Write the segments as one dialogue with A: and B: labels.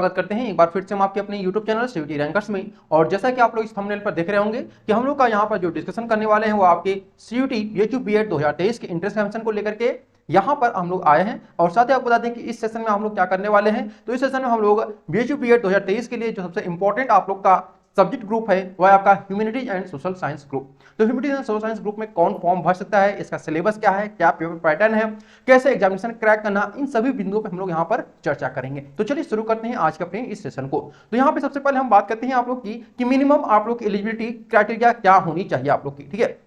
A: स्वागत करते हैं एक बार फिर से हम आपके अपने YouTube चैनल सीयूटी रैंकर्स में। और जैसा कि आप लोग इस थंबनेल पर देख रहे होंगे कि हम लोग का यहाँ पर जो डिस्कशन करने वाले हैं वो आपके सीयूटी बीएचयू बीएड 2023 के इंट्रेंस एग्जामिनेशन को लेकर के यहाँ पर हम लोग आए हैं। और साथ ही आपको बता दें कि इस सेशन में हम लोग क्या करने वाले हैं। तो इस सेशन में हम लोग बीएचयू बीएड 2023 के लिए जो सबसे इंपॉर्टेंट आप लोग का सब्जेक्ट ग्रुप है वह आपका humanities and social science group. तो humanities and social science group में कौन फॉर्म भर सकता है, इसका सिलेबस क्या है, क्या पेपर पैटर्न है, कैसे एग्जामिनेशन क्रैक करना, इन सभी बिंदुओं पे हम लोग यहाँ पर चर्चा करेंगे। तो चलिए शुरू करते हैं आज के अपने इस सेशन को। तो यहाँ पे सबसे पहले हम बात करते हैं आप लोग की कि मिनिमम आप लोग की एलिजिबिलिटी क्राइटेरिया क्या होनी चाहिए आप लोग की, ठीक है।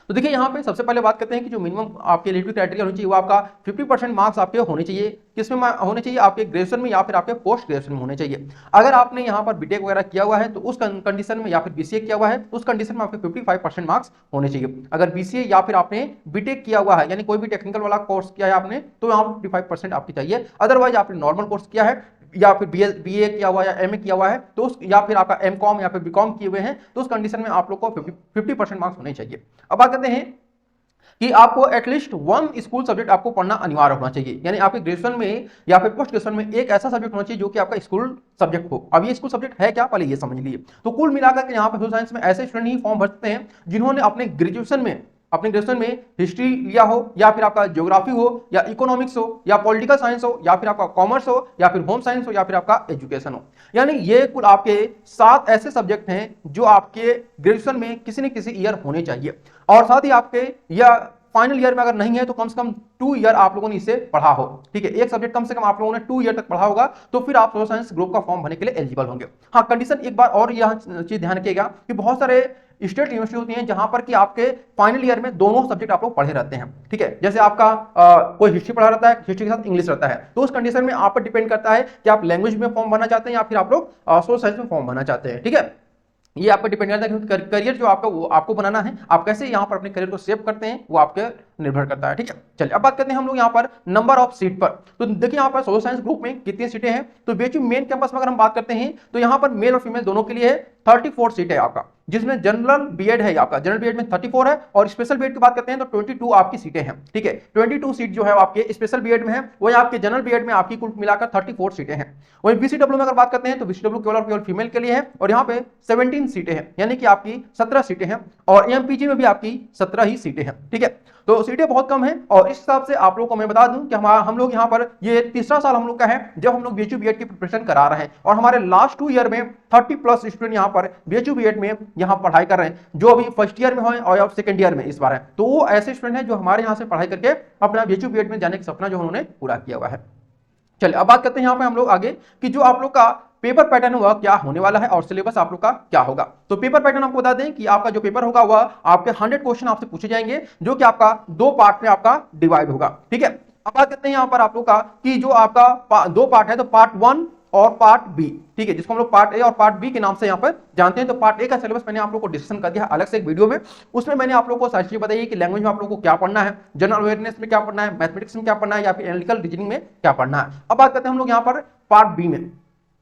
A: तो देखिए यहाँ पे सबसे पहले बात करते हैं कि जो मिनिमम आपके एलिजिबिलिटी क्राइटेरिया होनी चाहिए वो आपका 50% मार्क्स आपके होने चाहिए। किसमें होने चाहिए? आपके ग्रेजुएशन में या फिर आपके पोस्ट ग्रेजुएशन में होने चाहिए। अगर आपने यहाँ पर बीटेक वगैरह किया हुआ है तो उस कंडीशन में, या फिर बीसीए किया हुआ है तो उस कंडीशन में आपके 55% मार्क्स होने चाहिए। अगर बीसीए या फिर आपने बीटेक किया हुआ है यानी कोई भी टेक्निकल वाला कोर्स किया है आपने तो यहाँ पर 55% आपकी चाहिए। अदरवाइज आपने नॉर्मल कोर्स किया है या फिर बीए किया हुआ है या एमए किया हुआ है तो उस, या फिर आपका एमकॉम या फिर बीकॉम किए हुए हैं तो उस कंडीशन में आप लोग को 50% मार्क्स होने चाहिए। अब बात करते हैं कि आपको एटलीस्ट वन स्कूल सब्जेक्ट आपको पढ़ना अनिवार्य होना चाहिए। यानी आपके ग्रेजुएशन में या फिर पोस्ट ग्रेजुएशन में एक ऐसा सब्जेक्ट होना चाहिए जो कि आपका स्कूल सब्जेक्ट हो। अब ये स्कूल सब्जेक्ट है क्या, पहले ये समझ लीजिए। तो कुल मिलाकर के यहाँ पर सोशल साइंस में ऐसे स्टूडेंट ही फॉर्म भर सकते हैं जिन्होंने अपने ग्रेजुएशन में हिस्ट्री लिया हो या फिर आपका ज्योग्राफी हो या इकोनॉमिक्स हो या पॉलिटिकल साइंस हो या फिर आपका कॉमर्स हो या फिर होम साइंस हो या फिर आपका एजुकेशन हो। यानी ये कुल आपके 7 ऐसे सब्जेक्ट हैं जो आपके ग्रेजुएशन में किसी न किसी ईयर होने चाहिए। और साथ ही आपके या फाइनल ईयर में अगर नहीं है तो कम से कम 2 ईयर आप लोगों ने इसे पढ़ा हो, ठीक है। एक सब्जेक्ट कम से कम आप लोगों ने 2 ईयर तक पढ़ा होगा तो फिर आप सोशल साइंस ग्रुप का फॉर्म भरने के लिए एलिजिबल होंगे। हाँ, कंडीशन एक बार और यह चीज ध्यान रखिएगा कि बहुत सारे स्टेट यूनिवर्सिटी होती हैं जहां पर कि आपके फाइनल ईयर में दोनों सब्जेक्ट आप लोग पढ़े रहते हैं, ठीक है। जैसे आपका कोई हिस्ट्री पढ़ा रहता है, हिस्ट्री के साथ इंग्लिश रहता है, तो उस कंडीशन में आप पर डिपेंड करता है कि आप लैंग्वेज में फॉर्म भरना चाहते हैं या फिर आप लोग सोशल साइंस में फॉर्म भरना चाहते हैं, ठीक है। ये आप पर डिपेंड करता है कि करियर जो आपका वो आपको बनाना है, आप कैसे यहाँ पर अपने करियर को सेव करते हैं वो आपके निर्भर करता है, ठीक है। चलिए अब बात करते हैं हम लोग यहाँ पर नंबर ऑफ सीट पर। तो देखिए यहाँ पर सोशल साइंस ग्रुप में कितनी सीटें हैं। तो बीएचयू मेन कैंपस में अगर हम बात करते हैं तो यहाँ पर मेल और फीमेल दोनों के लिए 34 सीट है आपका, जिसमें जनरल बीएड है आपका, जनरल बीएड में 34 है और स्पेशल बीएड की बात करते हैं तो 22 आपकी सीटें हैं, ठीक है। 22 सीट जो है आपके स्पेशल बीएड में है, वही आपके जनरल बीएड में आपकी कुल मिलाकर 34 सीटें हैं। वही बीसीडब्ल्यू में अगर बात करते हैं तो बीसीडब्ल्यू केवल और केवल फीमेल के लिए है और यहाँ पे 17 सीटें हैं, यानी कि आपकी 17 सीटें हैं। और एमपीजी में भी आपकी 17 ही सीटें हैं, ठीक है। तो सीटें बहुत कम है। और इस हिसाब से आप लोग को मैं बता दूं कि हम लोग यहाँ पर ये तीसरा साल हम लोग का है जब हम लोग बीएचयू बीएड की प्रिपरेशन करा रहे हैं और हमारे लास्ट 2 ईयर में 30+ स्टूडेंट यहाँ पर बीएचयू बीएड में यहाँ पढ़ाई कर रहे हैं, जो अभी फर्स्ट ईयर में हो और सेकंड ईयर में इस बार है। तो वो ऐसे स्टूडेंट हैं जो हमारे यहाँ से पढ़ाई करके अपना बीएचयू बीएड में जाने का सपना जो उन्होंने पूरा किया हुआ है। चलिए अब बात करते हैं यहाँ पे हम लोग आगे कि जो आप लोग का पेपर पैटर्न हुआ क्या होने वाला है और सिलेबस आप लोग का क्या होगा। तो पेपर पैटर्न आपको बता दें कि आपका जो पेपर होगा वह आपके 100 क्वेश्चन आपसे पूछे जाएंगे जो कि आपका 2 पार्ट में आपका डिवाइड होगा, ठीक है। अब बात करते हैं यहाँ पर आप लोग का कि जो आपका 2 पार्ट है तो पार्ट 1 और पार्ट बी, ठीक है, जिसको हम लोग पार्ट ए और पार्ट बी के नाम से यहाँ पर जानते हैं। तो पार्ट ए का सिलेबस मैंने आप लोग को डिस्कशन कर दिया अलग से एक वीडियो में। उसमें मैंने आप लोग को सारी चीजें बताई कि लैंग्वेज में आप लोग को क्या पढ़ना है, जनरल अवेयरनेस में क्या पढ़ना है, मैथमेटिक्स में क्या पढ़ना है या फिर एनालिटिकल रीजनिंग में क्या पढ़ना है। अब बात करते हैं हम लोग यहाँ पर पार्ट बी में,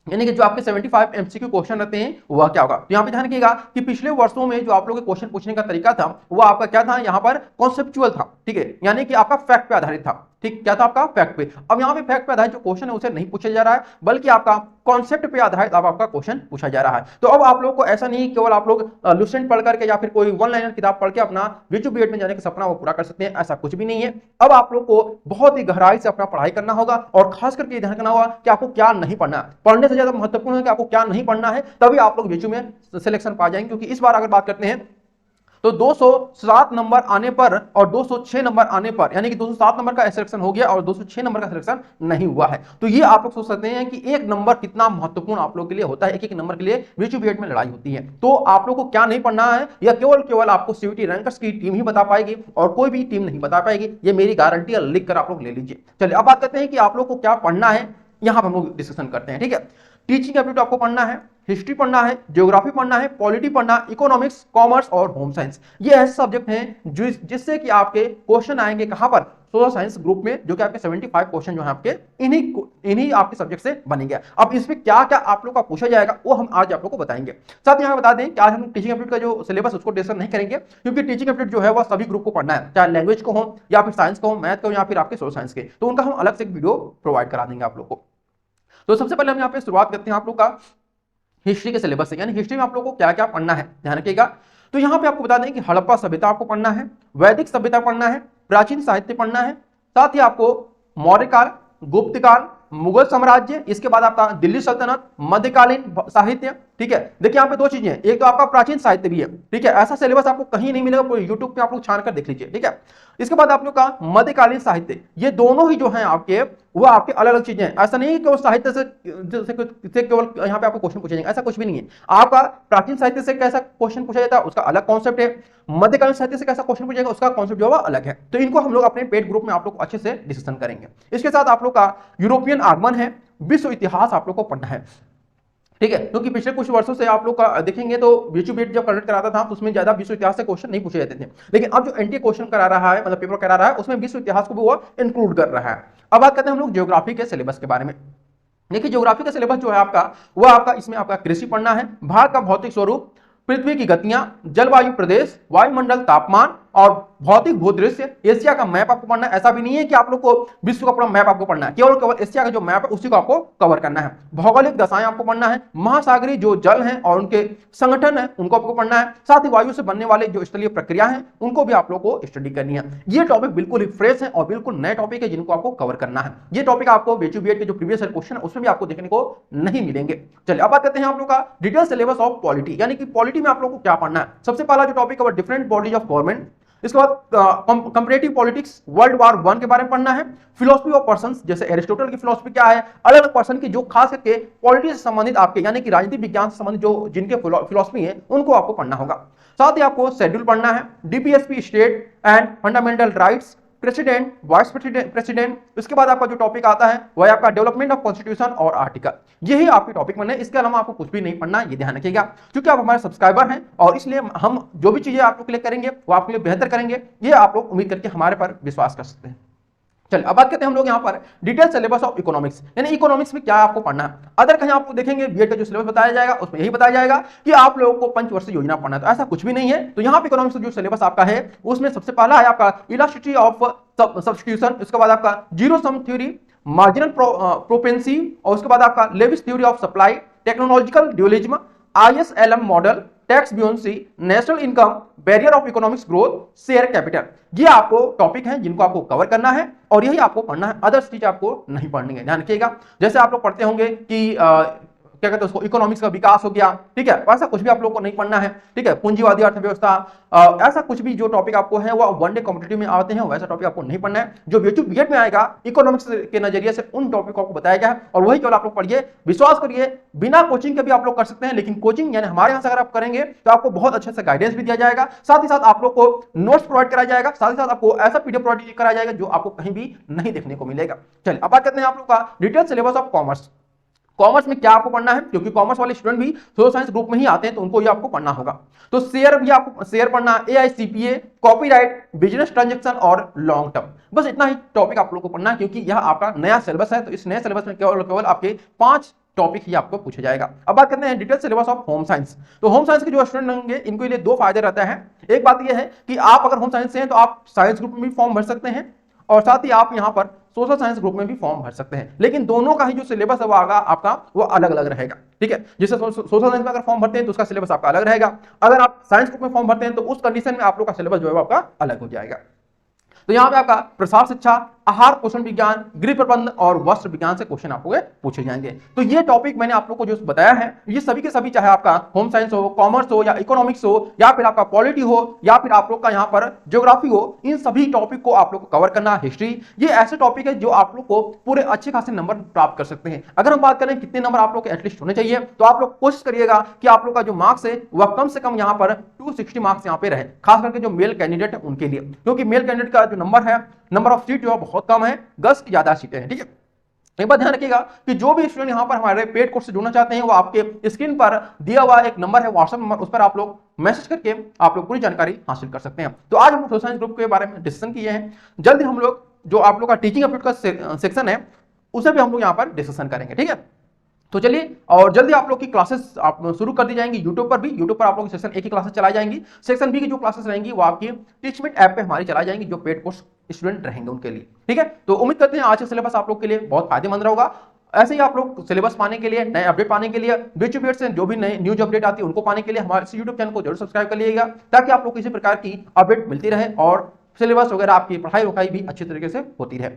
A: यानी कि जो आपके 75 एमसीक्यू क्वेश्चन रहते हैं वह क्या होगा। तो यहाँ पे ध्यान रखिएगा कि पिछले वर्षों में जो आप लोगों के क्वेश्चन पूछने का तरीका था वो आपका क्या था, यहाँ पर कॉन्सेप्चुअल था, ठीक है, यानी कि आपका फैक्ट पे आधारित था, ठीक, क्या था आपका फैक्ट पे। अब यहाँ पे फैक्ट पे आधारित जो क्वेश्चन है उसे नहीं पूछा जा रहा है बल्कि आपका कॉन्सेप्ट पे आधारित अब आपका क्वेश्चन पूछा जा रहा है। तो अब आप लोग को ऐसा नहीं केवल आप लोग लुसेंट पढ़ करके या फिर कोई वन लाइनर किताब पढ़ के अपना बीएचयू बीएड में जाने का सपना वो पूरा कर सकते हैं, ऐसा कुछ भी नहीं है। अब आप लोग को बहुत ही गहराई से अपना पढ़ाई करना होगा और खास करके ध्यान रखना होगा कि आपको क्या नहीं पढ़ना है। पढ़ने से ज्यादा महत्वपूर्ण है कि आपको क्या नहीं पढ़ना है, तभी आप लोग बीएचयू में सिलेक्शन पा जाएंगे। क्योंकि इस बार अगर बात करते हैं तो 207 नंबर आने पर और 206 नंबर आने पर, यानी कि 207 नंबर का सिलेक्शन हो गया और 206 नंबर का सिलेक्शन नहीं हुआ है। तो ये आप लोग सोच सकते हैं कि एक नंबर कितना महत्वपूर्ण आप लोग के लिए होता है, एक एक नंबर के लिए बीएचयू बीएड में लड़ाई होती है। तो आप लोग को क्या नहीं पढ़ना है या केवल आपको सीयूटी रैंकर्स की टीम ही बता पाएगी और कोई भी टीम नहीं बता पाएगी, ये मेरी गारंटी है, लिख कर आप लोग ले लीजिए। चलिए अब बात करते हैं कि आप लोग को क्या पढ़ना है, यहां पर हम लोग डिस्कशन करते हैं, ठीक है। टीचिंग एप्टीट्यूड आपको पढ़ना है, हिस्ट्री पढ़ना है, ज्योग्राफी पढ़ना है, पॉलिटी पढ़ना, इकोनॉमिक्स, कॉमर्स और होम साइंस। ये ऐसे सब्जेक्ट हैं जिससे कि आपके क्वेश्चन आएंगे कहां पर, सोशल साइंस ग्रुप में, जो कि आपके 75 क्वेश्चन जो है आपके इन्हीं आपके सब्जेक्ट से बनेंगे। अब इसमें क्या क्या आप लोग का पूछा जाएगा वो हम आज आप लोग को बताएंगे। साथ ही यहाँ बता दें कि आज हम टीचिंग एप्टीट्यूड का जो सिलेबस उसको डिस्कस नहीं करेंगे क्योंकि टीचिंग एप्टीट्यूड जो है वह सभी ग्रुप को पढ़ना है, चाहे लैंग्वेज को हो या फिर साइंस को हो, मैथ को या फिर आपके सोशल साइंस के, तो उनका हम अलग से एक वीडियो प्रोवाइड करा देंगे आप लोग को। तो सबसे पहले हम यहाँ पे शुरुआत करते हैं आप लोग का हिस्ट्री के सिलेबस से, यानी हिस्ट्री में आप लोग को क्या क्या पढ़ना है, ध्यान रखिएगा। तो यहाँ पे आपको बता दें कि हड़प्पा सभ्यता आपको पढ़ना है, वैदिक सभ्यता पढ़ना है, प्राचीन साहित्य पढ़ना है, साथ ही आपको मौर्य काल, गुप्त काल, मुगल साम्राज्य, इसके बाद आपका दिल्ली सल्तनत, मध्यकालीन साहित्य। ठीक है, देखिए यहाँ पे दो चीजें हैं, एक तो आपका प्राचीन साहित्य भी है। ठीक है, ऐसा सिलेबस आपको कहीं नहीं मिलेगा, यूट्यूब पे आप लोग छान कर देख लीजिए। ठीक है, इसके बाद आप लोग का मध्यकालीन साहित्य, ये दोनों ही जो है आपके वो आपके अलग अलग चीजें हैं। ऐसा नहीं है कि वो साहित्य से केवल यहाँ पे आपको क्वेश्चन पूछे जाएंगे, ऐसा कुछ भी नहीं है। आपका प्राचीन साहित्य से कैसा क्वेश्चन पूछा जाता है उसका अलग कॉन्सेप्ट है, मध्यकालीन साहित्य से कैसा क्वेश्चन पूछेगा उसका कॉन्सेप्ट जो है अलग है। तो इनको हम लोग अपने पेड ग्रुप में आप लोग अच्छे से डिस्कशन करेंगे। इसके साथ आप लोग का यूरोपियन आगमन है, विश्व इतिहास आप लोग को पढ़ना है। ठीक है, क्योंकि पिछले कुछ वर्षों से आप लोग का देखेंगे तो बीचू जब कंडक्ट कराता था तो उसमें ज्यादा विश्व इतिहास से क्वेश्चन नहीं पूछे जाते थे, लेकिन अब जो एनटीए क्वेश्चन करा रहा है, मतलब पेपर करा रहा है, उसमें विश्व इतिहास को भी वो इंक्लूड कर रहा है। अब बात करते हैं हम लोग ज्योग्राफी के सिलेबस के बारे में। देखिए ज्योग्राफी का सिलेबस जो है आपका वो आपका इसमें आपका कृषि पढ़ना है, भारत का भौतिक स्वरूप, पृथ्वी की गतियां, जलवायु प्रदेश, वायुमंडल, तापमान और भौतिक भूदृश्य, एशिया का मैप आपको पढ़ना है। ऐसा भी नहीं है कि आप लोग को विश्व का पूरा मैप आपको पढ़ना है, केवल केवल एशिया का जो मैप है उसी को आपको कवर करना है। भौगोलिक दशाएं आपको पढ़ना है, महासागरीय जो जल हैं और उनके संगठन है उनको आपको पढ़ना है, साथ ही वायु से बनने वाले जो स्थलीय प्रक्रिया है उनको भी आप लोग को स्टडी करनी है। ये टॉपिक बिल्कुल ही फ्रेश है और बिल्कुल नए टॉपिक है जिनको आपको कवर करना है। ये टॉपिक आपको बीएचयू के जो प्रीवियस क्वेश्चन है उसमें भी आपको देखने को नहीं मिलेंगे। चलिए अब बात करते हैं आप लोग का डिटेल सिलेबस ऑफ पॉलिटी, यानी कि पॉलिटी में आप लोग को क्या पढ़ना है। सबसे पहला जो टॉपिक है डिफरेंट बॉडीज ऑफ गवर्नमेंट, इसके बाद कंपैरेटिव पॉलिटिक्स, वर्ल्ड वार 1 के बारे में पढ़ना है, फिलोसफी ऑफ पर्संस, जैसे एरिस्टोटल की फिलोसफी क्या है, अलग अलग पर्सन की जो खास करके पॉलिटिक्स से संबंधित आपके यानी कि राजनीतिक विज्ञान से संबंधित जो जिनके फिलोसफी है उनको आपको पढ़ना होगा। साथ ही आपको शेड्यूल पढ़ना है, DPSP state and fundamental rights, president, vice president. इसके बाद आपका जो टॉपिक आता है वह आपका डेवलपमेंट ऑफ कॉन्स्टिट्यूशन और आर्टिकल, यही आपके टॉपिक बने। इसके अलावा आपको कुछ भी नहीं पढ़ना, ये ध्यान रखिएगा, क्योंकि आप हमारे सब्सक्राइबर हैं और इसलिए हम जो भी चीजें आप लोग के लिए करेंगे वो आपके लिए बेहतर करेंगे, ये आप लोग उम्मीद करके हमारे पर विश्वास कर सकते हैं। चलिए अब बात करते हैं हम लोग यहाँ पर डिटेल सिलेबस ऑफ इकोनॉमिक्स, यानी इकोनॉमिक्स में क्या आपको पढ़ना है। अदर कहीं आपको देखेंगे बीएड का जो सिलेबस बताया जाएगा उसमें यही बताया जाएगा कि आप लोगों को पंचवर्षीय योजना पढ़ना है, तो ऐसा कुछ भी नहीं है। तो यहाँ पे इकोनॉमिक्स जो सिलेबस आपका है उसमें सबसे पहला है आपका इलास्टिसिटी ऑफ सब्स्टिट्यूशन, उसके बाद आपका zero sum theory, marginal propensity, और उसके बाद आपका Lewis theory of supply, technological dualism, ISLM model, tax buoyancy, national income, barrier of economics growth, share capital. ये आपको टॉपिक हैं जिनको आपको कवर करना है और यही आपको पढ़ना है, अदर्स चीज आपको नहीं पढ़नी है। ध्यान रखिएगा, जैसे आप लोग पढ़ते होंगे कि क्या कहते हैं उसको, इकोनॉमिक्स का विकास हो गया, ठीक है, ऐसा कुछ भी आप लोग को नहीं पढ़ना है। ठीक है, पूंजीवादी अर्थव्यवस्था, ऐसा कुछ भी जो टॉपिक आपको है वो वनडे कॉम्पिटिटिव में आते हैं वैसा टॉपिक आपको नहीं पढ़ना है। जो बीएड में आएगा इकोनॉमिक्स के नजरिए से उन टॉपिक को आपको बताया गया है और वही केवल आप लोग पढ़िए। विश्वास करिए, बिना कोचिंग के भी आप लोग कर सकते हैं, लेकिन कोचिंग यानी हमारे यहाँ से अगर आप करेंगे तो आपको बहुत अच्छे से गाइडेंस भी दिया जाएगा, साथ ही साथ आप लोग को नोट्स प्रोवाइड कराया जाएगा, साथ ही साथ आपको ऐसा पीडीएफ प्रोवाइड कराया जाएगा जो आपको कहीं भी नहीं देखने को मिलेगा। चलिए अब बात करते हैं आप लोग का detail syllabus of commerce. Commerce में क्या आपको पढ़ना है, क्योंकि कॉमर्स वाले स्टूडेंट भी सोशल साइंस ग्रुप में ही आते हैं तो उनको ये आपको पढ़ना होगा। तो शेयर भी आपको शेयर पढ़ना, AICPA, कॉपीराइट, बिजनेस ट्रांजैक्शन और लॉन्ग टर्म, बस इतना ही टॉपिक आप लोग को पढ़ना है, क्योंकि यह आपका नया सिलेबस है। तो इस नए सिलेबस में केवल आपके 5 टॉपिक ही आपको पूछा जाएगा। अब बात करते हैं detail syllabus of home science. तो होम साइंस के जो स्टूडेंट होंगे इनको लिए 2 फायदे रहते हैं। एक बात यह है कि आप अगर होम साइंस से हैं तो आप साइंस ग्रुप में भी फॉर्म भर सकते हैं और साथ ही आप यहाँ पर सोशल साइंस ग्रुप में भी फॉर्म भर सकते हैं, लेकिन दोनों का ही जो सिलेबस है वो आगा आपका वो अलग अलग रहेगा। ठीक है, जैसे सोशल साइंस में अगर फॉर्म भरते हैं तो उसका सिलेबस आपका अलग रहेगा, अगर आप साइंस ग्रुप में फॉर्म भरते हैं तो उस कंडीशन में आप लोग का सिलेबस जो है आपका अलग हो जाएगा। तो यहाँ पे आपका प्रसार शिक्षा, आहार पोषण विज्ञान, गृह प्रबंध और वस्त्र विज्ञान से क्वेश्चन आपको पूछे जाएंगे। तो ये टॉपिक मैंने आप लोग को जो बताया है ये सभी के सभी, चाहे आपका होम साइंस हो, कॉमर्स हो या इकोनॉमिक्स हो या फिर आपका पॉलिटी हो या फिर आप लोग का यहाँ पर ज्योग्राफी हो, इन सभी टॉपिक को आप लोग को कवर करना। हिस्ट्री, ये ऐसे टॉपिक है जो आप लोग को पूरे अच्छे खासे नंबर प्राप्त कर सकते हैं। अगर हम बात करें कितने नंबर आप लोग के एटलीस्ट होने चाहिए, तो आप लोग कोशिश करिएगा कि आप लोग का जो मार्क्स है वह कम से कम यहाँ पर 260 मार्क्स यहाँ पे रहे, खास करके जो मेल कैंडिडेट है उनके लिए, क्योंकि मेल कैंडिडेट का जो नंबर है, नंबर ऑफ सीट जो है बहुत कम है, गर्ल्स की ज्यादा सीटें हैं। ठीक है, एक बात ध्यान रखिएगा कि जो भी स्टूडेंट यहाँ पर हमारे पेड कोर्स से जुड़ना चाहते हैं वो आपके स्क्रीन पर दिया हुआ एक नंबर है व्हाट्सएप नंबर, उस पर आप लोग मैसेज करके आप लोग पूरी जानकारी हासिल कर सकते हैं। तो आज हम सोशल साइंस ग्रुप के बारे में डिस्कशन किए हैं, जल्दी हम लोग जो आप लोग का टीचिंग एप्टीट्यूड का सेक्शन है उसे भी हम लोग यहाँ पर डिस्कशन करेंगे। ठीक है, तो चलिए, और जल्दी आप लोग की क्लासेस आप शुरू कर दी जाएंगी यूट्यूब पर भी। यूट्यूब पर आप लोग सेक्शन ए की क्लासेस चलाई जाएंगी, सेक्शन बी की जो क्लासेस रहेंगी वो आपकी टीचमेंट ऐप पे हमारी चलाई जाएंगी, जो पेड कोर्स स्टूडेंट रहेंगे उनके लिए। ठीक है, तो उम्मीद करते हैं आज का सिलेबस आप लोग के लिए बहुत फायदेमंद रहेगा। ऐसे ही आप लोग सिलेबस पाने के लिए, नए अपडेट पाने के लिए, बीएचयू से जो भी नए न्यूज अपडेट आती है उनको पाने के लिए हमारे यूट्यूब चैनल को जरूर सब्सक्राइब कर लीजिएगा, ताकि आप लोग किसी प्रकार की अपडेट मिलती रहे और सिलेबस वगैरह आपकी पढ़ाई लिखाई भी अच्छी तरीके से होती रहे।